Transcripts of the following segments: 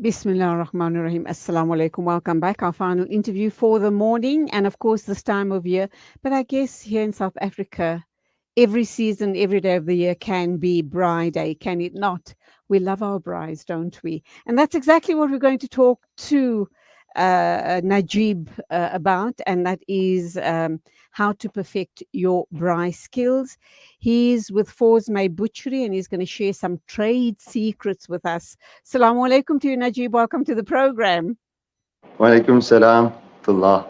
Bismillah ar-Rahman ar-Rahim. Assalamu alaikum. Welcome back. Our final interview for the morning and, of course, this time of year. But I guess here in South Africa, every season, every day of the year can be Braai Day, can it not? We love our braais, don't we? And that's exactly what we're going to talk to Najeeb about, and that is how to perfect your braai skills. He's with Forsmay Butchery, and he's going to share some trade secrets with us. Assalamu alaikum to you, Najeeb. Welcome to the program. Walaikum salam to Allah.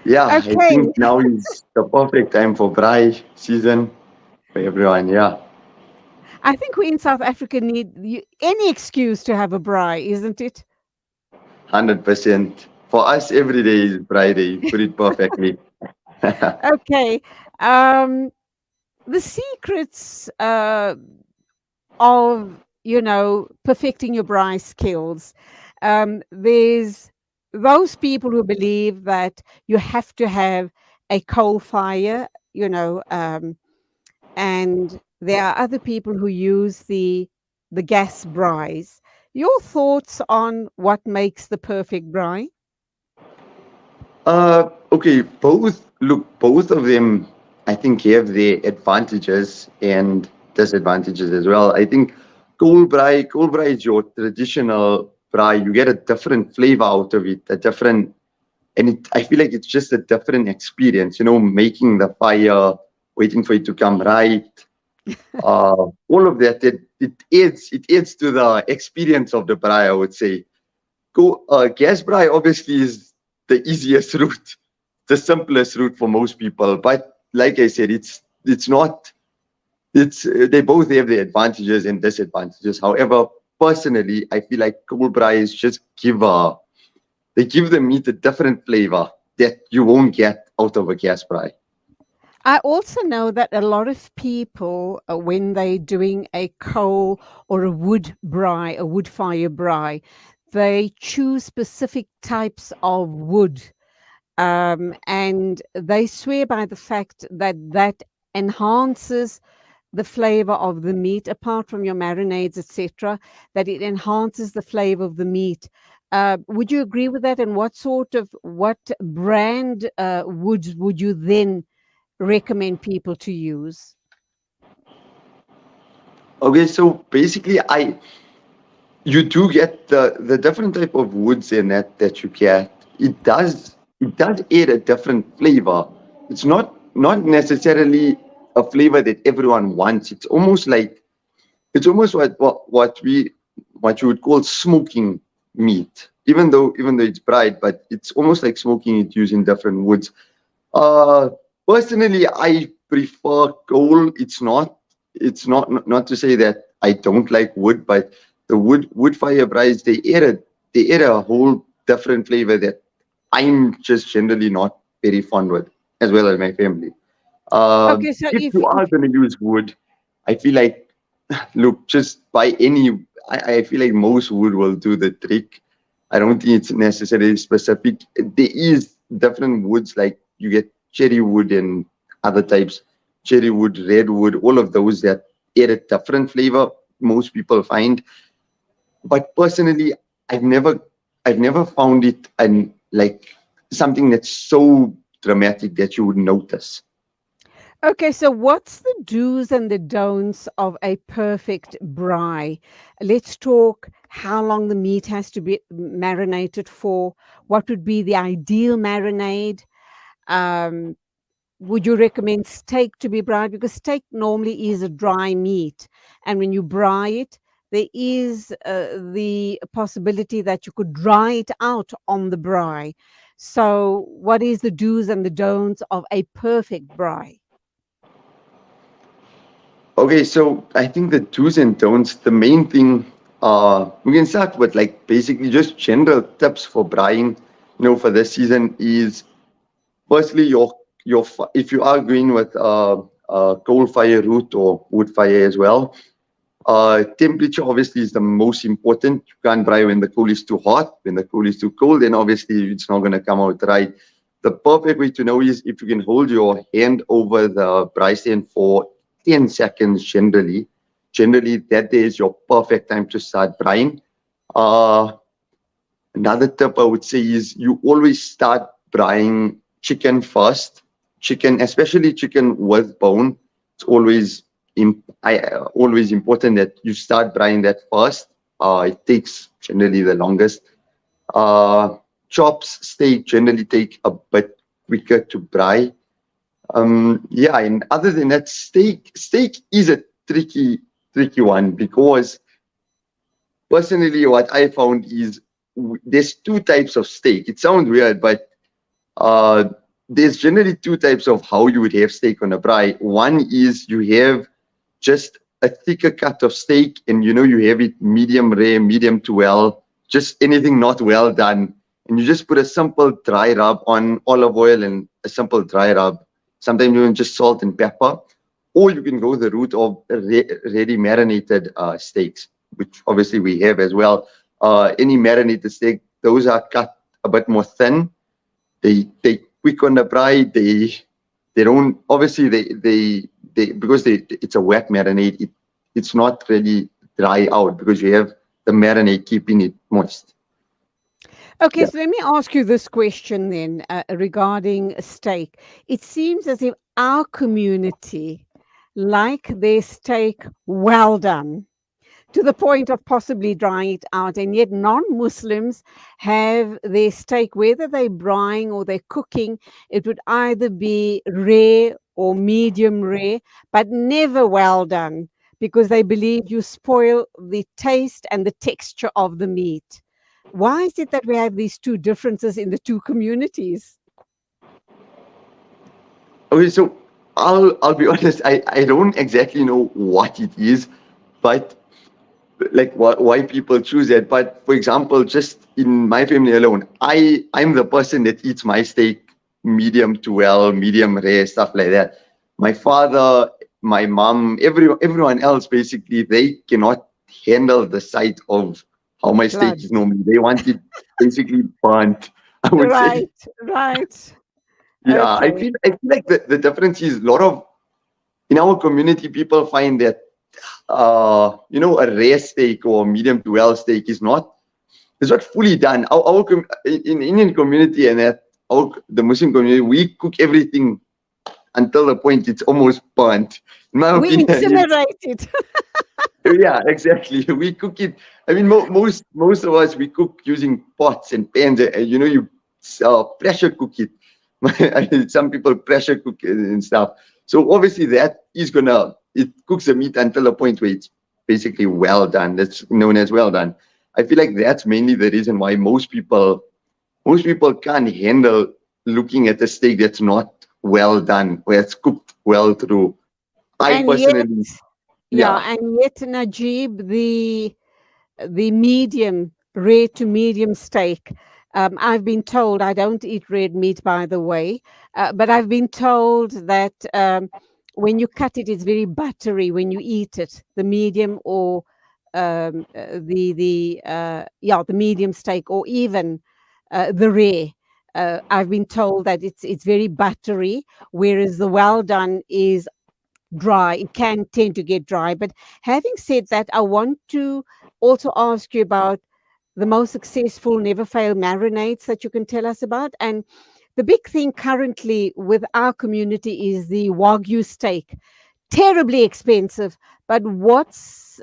Yeah, I Okay, think now is the perfect time for Braai season for everyone. Yeah, I think we in South Africa need any excuse to have a braai, isn't it? 100%. For us, every day is Braai day. You put it perfectly. Okay. Um, the secrets of perfecting your braai skills. There's those people who believe that you have to have a coal fire, and there are other people who use the gas braais. Your thoughts on what makes the perfect braai? Okay, both of them, I think, have their advantages and disadvantages as well. I think cold braai is your traditional braai. You get a different flavor out of it, I feel like it's just a different experience, making the fire, waiting for it to come right. All of that, it adds to the experience of the braai, I would say. Gas braai obviously is the easiest route, the simplest route for most people. But like I said, it's not. They both have their advantages and disadvantages. However, personally, I feel like cold braais just they give the meat a different flavor that you won't get out of a gas braai. I also know that a lot of people, when they're doing a coal or a wood braai, a wood fire braai, they choose specific types of wood, and they swear by the fact that that enhances the flavor of the meat, apart from your marinades, etc., that it enhances the flavor of the meat. Would you agree with that? And what brand woods would you then recommend people to use? Okay, so basically, you do get the different type of woods in that you get. It does add a different flavor. It's not necessarily a flavor that everyone wants. It's almost what you would call smoking meat. Even though it's bright, but it's almost like smoking it using different woods. Uh, Personally, I prefer coal. It's not to say that I don't like wood, but the wood fire braais, they add a whole different flavor that I'm just generally not very fond with, as well as my family. Okay, so If if you are going to use wood, I feel like look, just buy any. I feel like most wood will do the trick. I don't think it's necessarily specific. There is different woods, like you get cherry wood and other types, cherry wood, redwood, all of those that add a different flavor. Most people find, but personally, I've never, I've never found it and like something that's so dramatic that you would notice. Okay, so what's the do's and the don'ts of a perfect braai? Let's talk how long the meat has to be marinated for. What would be the ideal marinade? Um, would you recommend steak to be braai? Because steak normally is a dry meat, and when you braai it, there is the possibility that you could dry it out on the braai. So, what is the do's and the don'ts of a perfect braai? Okay, so I think the do's and don'ts, the main thing, we can start with like basically just general tips for braaiing, for this season is firstly if you are going with coal fire route or wood fire as well, temperature obviously is the most important. You can't braai when the coal is too hot. When the coal is too cold, then obviously it's not going to come out right. The perfect way to know is if you can hold your hand over the braai stand for 10 seconds generally. Generally, that is your perfect time to start braaiing. Uh, Another tip I would say is you always start braaiing chicken first. Chicken, especially chicken with bone, it's always important that you start braaiing that first. It takes generally the longest. Uh, Chops steak generally take a bit quicker to braai. Yeah, and other than that, steak is a tricky one because personally, what I found is there's two types of steak. It sounds weird, but uh, there's generally two types of how you would have steak on a braai. One is you have just a thicker cut of steak, and you have it medium rare, medium to well, just anything not well done, and you just put a simple dry rub on olive oil and a simple dry rub. Sometimes even just salt and pepper, or you can go the route of ready marinated steaks, which obviously we have as well. Any marinated steak, those are cut a bit more thin. They quick on the braai. They don't obviously they because it's a wet marinade. It's not really dry out because you have the marinade keeping it moist. Okay, Yeah. so let me ask you this question then regarding steak. It seems as if our community like their steak well done, to the point of possibly drying it out. And yet, non Muslims have their steak, whether they're braaiing or they're cooking, it would either be rare or medium rare, but never well done because they believe you spoil the taste and the texture of the meat. Why is it that we have these two differences in the two communities? Okay, so I'll be honest. I don't exactly know what it is, but like why people choose it. But for example, just in my family alone, I'm the person that eats my steak medium to well, medium rare, stuff like that. My father, my mom, everyone else basically, they cannot handle the sight of how my steak Blood. is normally. They want it basically burnt, I would say. Right, right. Yeah, Okay. I feel like the difference is a lot of in our community people find that a rare steak or medium to well steak is not fully done. In Indian community and the Muslim community, we cook everything until the point it's almost burnt. In my We opinion, incinerate it. yeah, exactly. We cook it. I mean, most of us we cook using pots and pans. You pressure cook it. Some people pressure cook it and stuff. So obviously that is gonna it cooks the meat until the point where it's basically well done. That's known as well done. I feel like that's mainly the reason why most people can't handle looking at a steak that's not well done, where it's cooked well through. I And yet, personally, yeah, yeah. and yet, Najeeb, the medium, rare to medium steak. I've been told I don't eat red meat, by the way, but I've been told that when you cut it, it's very buttery when you eat it. The medium or the medium steak, or even the rare. I've been told that it's very buttery, whereas the well done is dry. It can tend to get dry. But having said that, I want to also ask you about the most successful never fail marinades that you can tell us about. And the big thing currently with our community is the Wagyu steak. Terribly expensive, but what is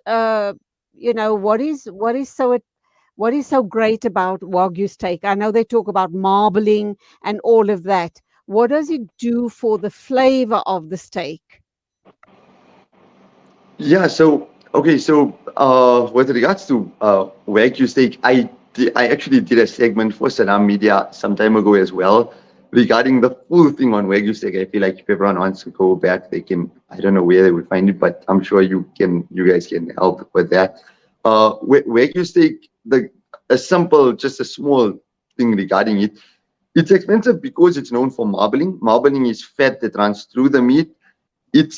so great about Wagyu steak? I know they talk about marbling and all of that. What does it do for the flavor of the steak? Yeah, so okay, so with regards to Wagyu steak, I actually did a segment for Salam Media some time ago as well regarding the full thing on Wagyu steak. I feel like if everyone wants to go back, they can. I don't know where they would find it, but I'm sure you guys can help with that. Wagyu steak, just a small thing regarding it. It's expensive because it's known for marbling. Marbling is fat that runs through the meat. It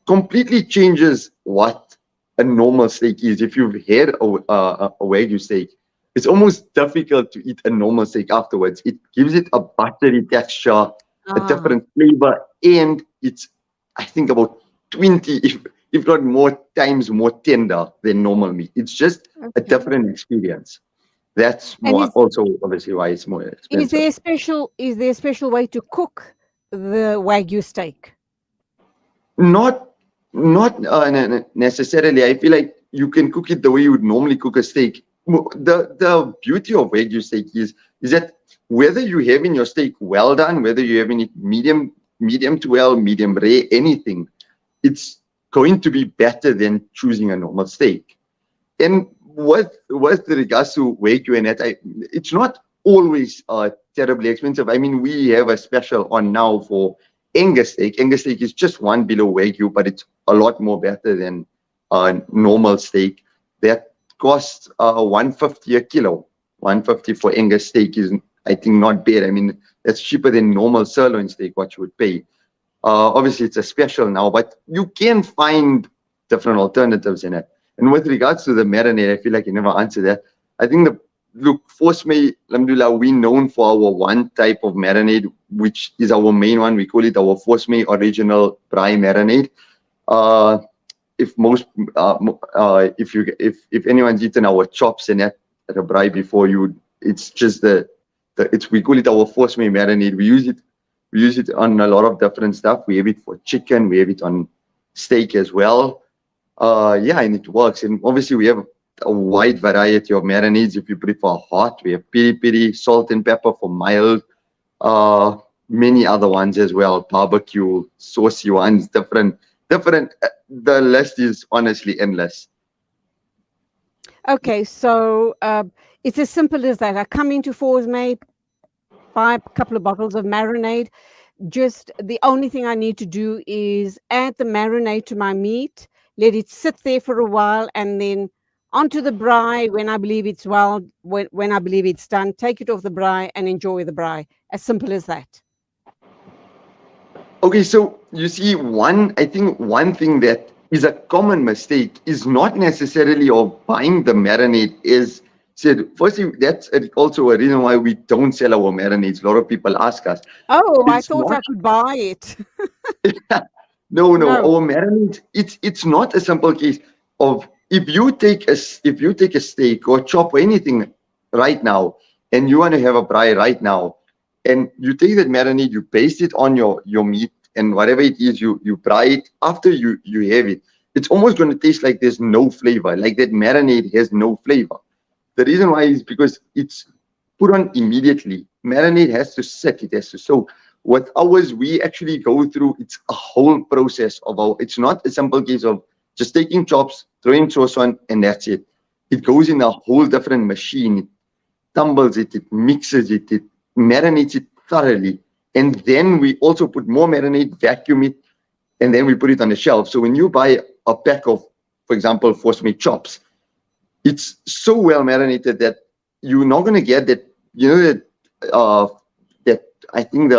completely changes what a normal steak is. If you've had a Wagyu steak, it's almost difficult to eat a normal steak afterwards. It gives it a buttery texture, a Ah, different flavor, and it's I think about 20, if not more times more tender than normal meat. It's just a Okay. different experience. That's And more also obviously why it's more is expensive. there a special way to cook the Wagyu steak? Not necessarily. I feel like you can cook it the way you would normally cook a steak. The beauty of Wagyu steak is that whether you're having your steak well done, whether you're having it medium to well, medium rare, anything, it's going to be better than choosing a normal steak. And with regards to Wagyu and that, it's not always terribly expensive. I mean, we have a special on now for Angus steak. Angus steak is just one below Wagyu, but it's a lot more better than normal steak. That costs 150 a kilo. 150 for Angus steak is, I think, not bad. I mean, that's cheaper than normal sirloin steak, what you would pay. Obviously, it's a special now, but you can find different alternatives in it. And with regards to the marinade, I feel like you never answered that. I think look, Forsmay, alhamdulillah, we known for our one type of marinade, which is our main one. We call it our Forsmay original Braai marinade. If most, if anyone's eaten our chops and that at a Braai before, it's just we call it our Forsmay marinade. We use it on a lot of different stuff. We have it for chicken. We have it on steak as well. Yeah, and it works. And obviously, we have a wide variety of marinades. If you prefer hot, we have piri piri, salt and pepper for mild. Many other ones as well. Barbecue, saucy ones, different. The list is honestly endless. Okay, so it's as simple as that. I come into Forsmay, buy a couple of bottles of marinade. Just the only thing I need to do is add the marinade to my meat, let it sit there for a while, and then onto the braai when I believe it's when I believe it's done, take it off the braai and enjoy the braai. As simple as that. Okay, so you see, I think one thing that is a common mistake is not necessarily of buying the marinade is said, firstly, that's also a reason why we don't sell our marinades. A lot of people ask us. Oh, I It's thought not I could buy it. no, No. our marinades, it's not a simple case of if you take a steak or chop or anything right now and you want to have a braai right now, and you take that marinade, you paste it on your meat and whatever it is, you braai it. After you have it, it's almost going to taste like there's no flavor, like that marinade has no flavor. The reason why is because it's put on immediately. Marinade has to sit, it has to soak. With ours, we actually go through, it's a whole process it's not a simple case of just taking chops, throwing sauce on, and that's it. It goes in a whole different machine. It tumbles it, it mixes it, it marinates it thoroughly. And then we also put more marinade, vacuum it, and then we put it on the shelf. So when you buy a pack of, for example, Forsmay chops, it's so well marinated that you're not going to get that, that I think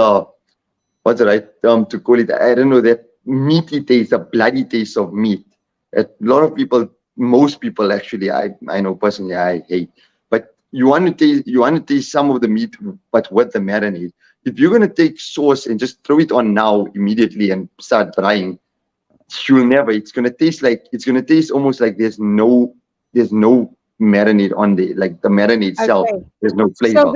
what's the right term to call it? I don't know, that meaty taste, a bloody taste of meat. A lot of people, most people actually, I know personally, I hate. But you want to taste some of the meat, but with the marinade. If you're going to take sauce and just throw it on now immediately and start frying, you'll never. It's going to taste almost like there's no marinade on there. Like the marinade itself, Okay. there's no So flavor.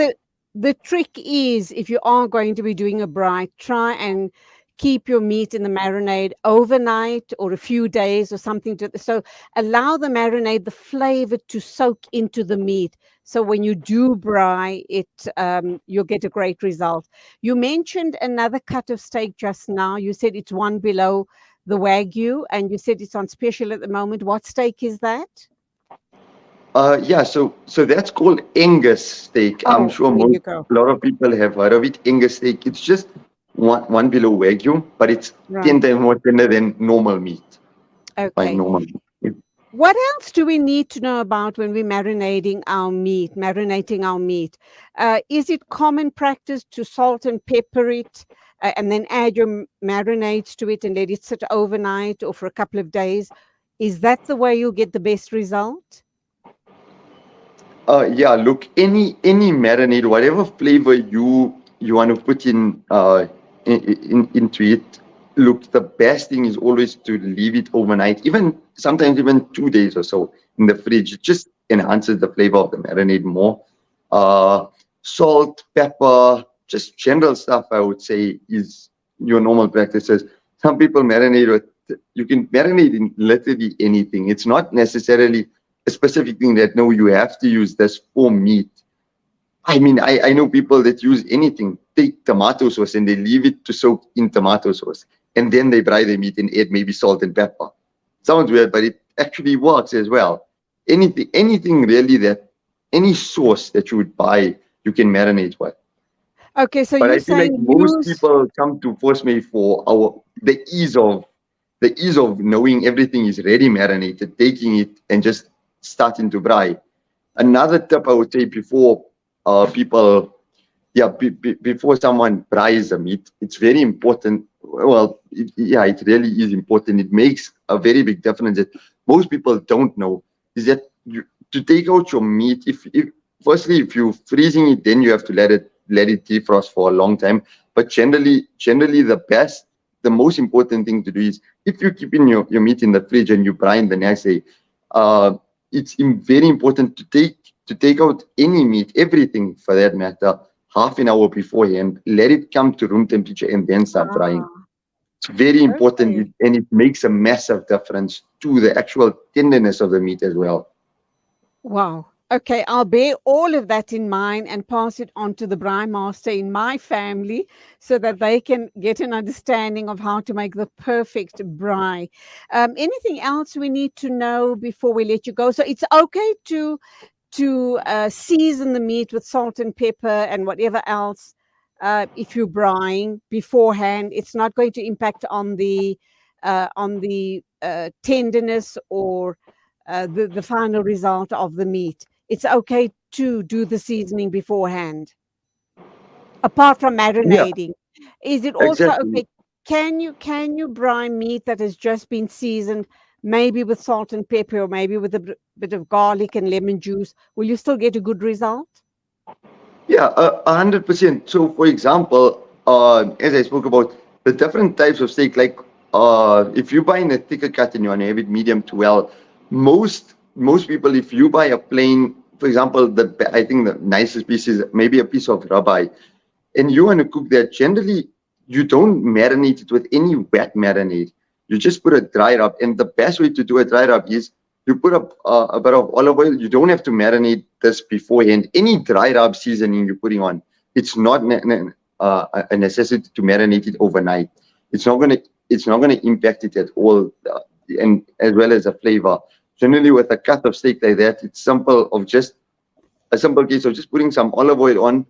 the trick is if you are going to be doing a braai, try and keep your meat in the marinade overnight or a few days or something so allow the marinade, the flavor to soak into the meat. So when you do braai it, you'll get a great result. You mentioned another cut of steak just now. You said it's one below the Wagyu and you said it's on special at the moment. What steak is that? Yeah, so that's called Angus steak. I'm Oh, sure there you go. a lot of people have heard of it. Angus steak. It's just one below Wagyu, but it's 10 Right. times more tender than normal meat. Like Okay. normal meat. What else do we need to know about when we're marinating our meat? Is it common practice to salt and pepper it and then add your marinades to it and let it sit overnight or for a couple of days? Is that the way you'll get the best result? Yeah, look, any marinade, whatever flavor you want to put into it, look, the best thing is always to leave it overnight, even sometimes even 2 days or so in the fridge. It just enhances the flavor of the marinade more. Uh, Salt, pepper, just general stuff, I would say, is your normal practices. Some people marinate with, you can marinate in literally anything. It's not necessarily a specific thing that, no, you have to use this for meat. I mean, I know people that use anything, take tomato sauce and they leave it to soak in tomato sauce. And then they fry the meat and add maybe salt and pepper. Sounds weird, but it actually works as well. Anything really that, any sauce that you would buy, you can marinate with. Okay, so But you're I feel like saying most use. people come to Forsmay for the ease of knowing everything is ready marinated, taking it and just starting to fry. Another tip I would say before people, yeah, before someone fries the meat, it's very important. Well, yeah, it really is important. It makes a very big difference that most people don't know is that to take out your meat, if firstly if you're freezing it, then you have to let it defrost for a long time. But generally the most important thing to do is if you're keeping your meat in the fridge and you brine the next day, uh, it's very important to take out any meat, everything for that matter, half an hour beforehand, let it come to room temperature and then start frying. Ah, It's very important okay. and it makes a massive difference to the actual tenderness of the meat as well. Wow. Okay, I'll bear all of that in mind and pass it on to the Braai master in my family so that they can get an understanding of how to make the perfect braai. Anything else we need to know before we let you go? So it's okay to season the meat with salt and pepper and whatever else if you're braaiing beforehand. It's not going to impact on the tenderness or the final result of the meat. It's okay to do the seasoning beforehand, apart from Yeah, marinating. Is it also exactly. okay? Can you brine meat that has just been seasoned, maybe with salt and pepper, or maybe with a bit of garlic and lemon juice? Will you still get a good result? Yeah, 100%. So, for example, as I spoke about the different types of steak, like if you buy in a thicker cut and you want to have it medium to well, most people, if you buy a plain, for example, I think the nicest piece is maybe a piece of ribeye, and you want to cook that. Generally, you don't marinate it with any wet marinade. You just put a dry rub, and the best way to do a dry rub is you put a bit of olive oil. You don't have to marinate this beforehand. Any dry rub seasoning you're putting on, it's not a necessity to marinate it overnight. It's not gonna impact it at all, and as well as the flavor. Generally, with a cut of steak like that, it's a simple case of just putting some olive oil on,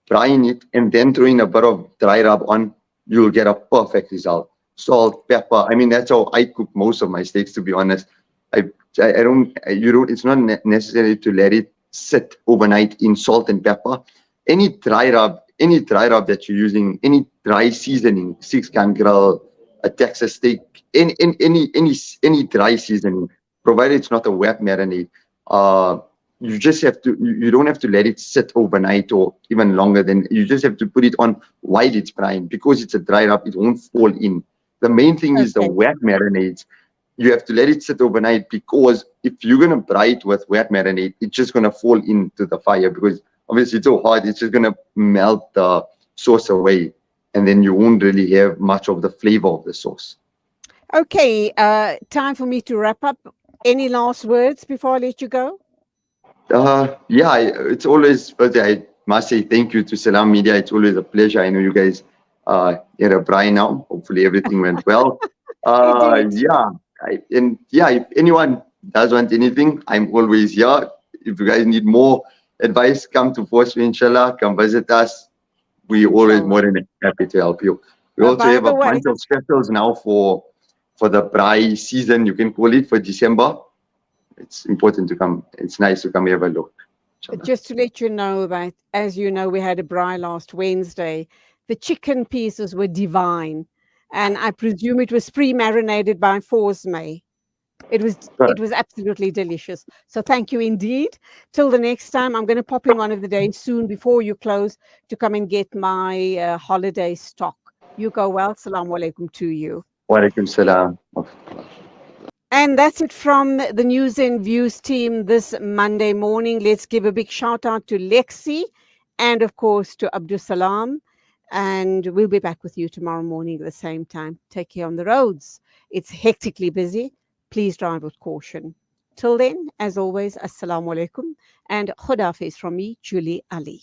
frying it, and then throwing a bit of dry rub on, you'll get a perfect result. Salt, pepper. I mean, that's how I cook most of my steaks, to be honest. I, I don't, you don't, it's not necessary to let it sit overnight in salt and pepper. Any dry rub that you're using, any dry seasoning, six can grill, a Texas steak, any dry seasoning, provided it's not a wet marinade, uh, you don't have to let it sit overnight or even longer than you just have to put it on while it's frying because it's a dry rub, it won't fall in. The main thing is the Okay. wet marinades. You have to let it sit overnight because if you're gonna fry it with wet marinade, it's just gonna fall into the fire because obviously it's so hot, it's just gonna melt the sauce away, and then you won't really have much of the flavor of the sauce. Okay. Time for me to wrap up. Any last words before I let you go? Yeah, it's always, but I must say thank you to Salam Media. It's always a pleasure. I know you guys had a Braai now. Hopefully everything went well. It did. Yeah, if anyone does want anything, I'm always here. If you guys need more advice, come to Force Inshallah. Come visit us. We always more Inshallah. than happy to help you. We also By have a the way, bunch of specials now for the Braai season. You can call it for December. It's important to come. It's nice to come have a look. Inshallah. just to let you know that, as you know, we had a braai last Wednesday. The chicken pieces were divine, and I presume it was pre-marinated by Forsmay. It was absolutely delicious. So thank you indeed. Till the next time, I'm going to pop in one of the days soon before you close to come and get my holiday stock. You go well. Assalamu alaikum to you. Wa alaikum salam. And that's it from the News and Views team this Monday morning. Let's give a big shout out to Lexi and, of course, to Abdul Salam. And we'll be back with you tomorrow morning at the same time. Take care on the roads. It's hectically busy. Please drive with caution. Till then, as always, Assalamu alaikum and Khudafiz from me, Julie Ali.